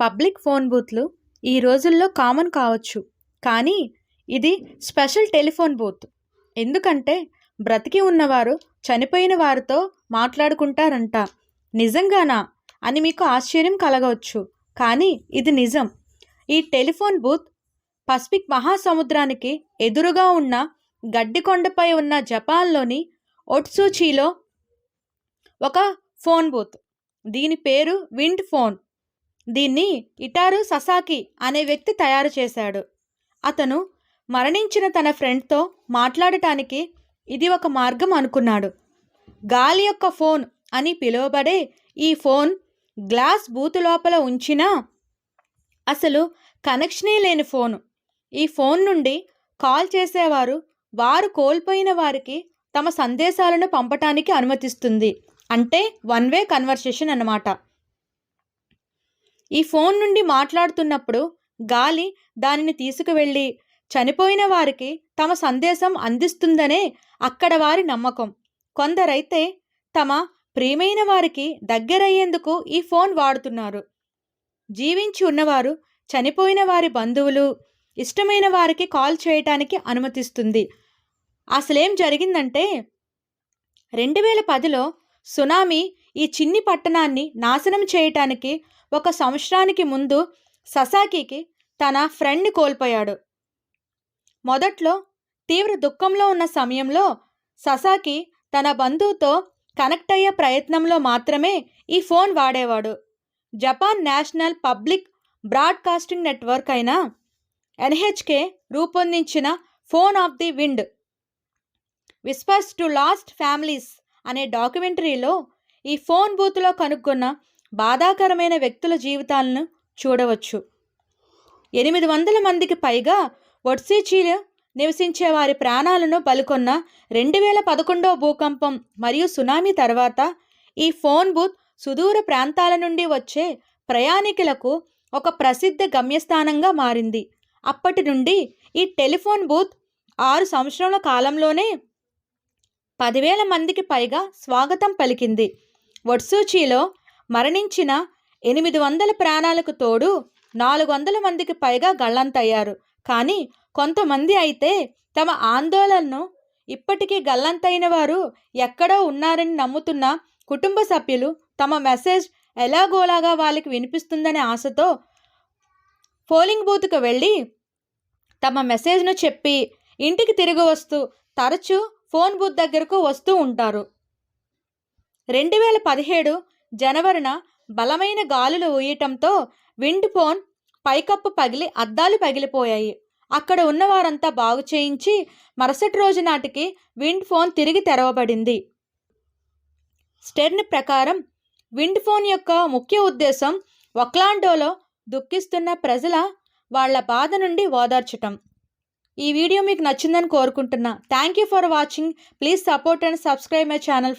Public phone బూత్లు ఈ రోజుల్లో common కావచ్చు, కానీ ఇది స్పెషల్ టెలిఫోన్ బూత్. ఎందుకంటే బ్రతికి ఉన్నవారు చనిపోయిన వారితో మాట్లాడుకుంటారంట. నిజంగానా అని మీకు ఆశ్చర్యం కలగవచ్చు, కానీ ఇది నిజం. ఈ టెలిఫోన్ బూత్ పసిఫిక్ మహాసముద్రానికి ఎదురుగా ఉన్న గడ్డికొండపై ఉన్న జపాన్లోని ఒట్సూచిలో ఒక ఫోన్ బూత్. దీని పేరు విండ్ ఫోన్. దీన్ని ఇటారు ససాకి అనే వ్యక్తి తయారు చేశాడు. అతను మరణించిన తన ఫ్రెండ్తో మాట్లాడటానికి ఇది ఒక మార్గం అనుకున్నాడు. గాలి యొక్క ఫోన్ అని పిలువబడే ఈ ఫోన్ గ్లాస్ బూత్ లోపల ఉంచినా అసలు కనెక్షనే లేని ఫోను. ఈ ఫోన్ నుండి కాల్ చేసేవారు వారు కోల్పోయిన వారికి తమ సందేశాలను పంపటానికి అనుమతిస్తుంది. అంటే వన్ వే కన్వర్సేషన్ అన్నమాట. ఈ ఫోన్ నుండి మాట్లాడుతున్నప్పుడు గాలి దానిని తీసుకువెళ్ళి చనిపోయిన వారికి తమ సందేశం అందిస్తుందనే అక్కడ వారి నమ్మకం. కొందరైతే తమ ప్రియమైన వారికి దగ్గరయ్యేందుకు ఈ ఫోన్ వాడుతున్నారు. జీవించి ఉన్నవారు చనిపోయిన వారి బంధువులు, ఇష్టమైన వారికి కాల్ చేయటానికి అనుమతిస్తుంది. అసలేం జరిగిందంటే 2010లో సునామీ ఈ చిన్ని పట్టణాన్ని నాశనం చేయటానికి 1 సంవత్సరానికి ముందు ససాకికి తన ఫ్రెండ్ని కోల్పోయాడు. మొదట్లో తీవ్ర దుఃఖంలో ఉన్న సమయంలో ససాకి తన బంధువుతో కనెక్ట్ అయ్యే ప్రయత్నంలో మాత్రమే ఈ ఫోన్ వాడేవాడు. Japan national public broadcasting network అయిన NHK రూపొందించిన phone of the wind whispers to lost families అనే డాక్యుమెంటరీలో ఈ ఫోన్ బూత్లో కనుక్కున్న బాధాకరమైన వ్యక్తుల జీవితాలను చూడవచ్చు. 800 మందికి పైగా ఒట్సూచిలో నివసించే వారి ప్రాణాలను బలికొన్న 2011 భూకంపం మరియు సునామీ తర్వాత ఈ ఫోన్ బూత్ సుదూర ప్రాంతాల నుండి వచ్చే ప్రయాణికులకు ఒక ప్రసిద్ధ గమ్యస్థానంగా మారింది. అప్పటి నుండి ఈ టెలిఫోన్ బూత్ 6 సంవత్సరాల కాలంలోనే 10,000 మందికి పైగా స్వాగతం పలికింది. ఒట్సూచిలో మరణించిన 800 ప్రాణాలకు తోడు 400 మందికి పైగా గల్లంతయ్యారు. కానీ కొంతమంది అయితే తమ ఆందోళనను ఇప్పటికీ గల్లంతైన వారు ఎక్కడో ఉన్నారని నమ్ముతున్న కుటుంబ సభ్యులు తమ మెసేజ్ ఎలాగోలాగా వాళ్ళకి వినిపిస్తుందనే ఆశతో పోలింగ్ బూత్కు వెళ్ళి తమ మెసేజ్ను చెప్పి ఇంటికి తిరిగి వస్తూ తరచూ ఫోన్ బూత్ దగ్గరకు వస్తూ ఉంటారు. 2017 జనవరిన బలమైన గాలులు ఊయటంతో విండ్ ఫోన్ పైకప్పు పగిలి అద్దాలు పగిలిపోయాయి. అక్కడ ఉన్న వారంతా బాగు చేయించి మరుసటి రోజు నాటికి విండ్ ఫోన్ తిరిగి తెరవబడింది. స్టెర్న్ ప్రకారం విండ్ ఫోన్ యొక్క ముఖ్య ఉద్దేశం ఒక్లాండోలో దుఃఖిస్తున్న ప్రజల వాళ్ళ బాధ నుండి ఓదార్చటం. ఈ వీడియో మీకు నచ్చిందని కోరుకుంటున్నా. Thank you for watching. Please support and subscribe my channel friends.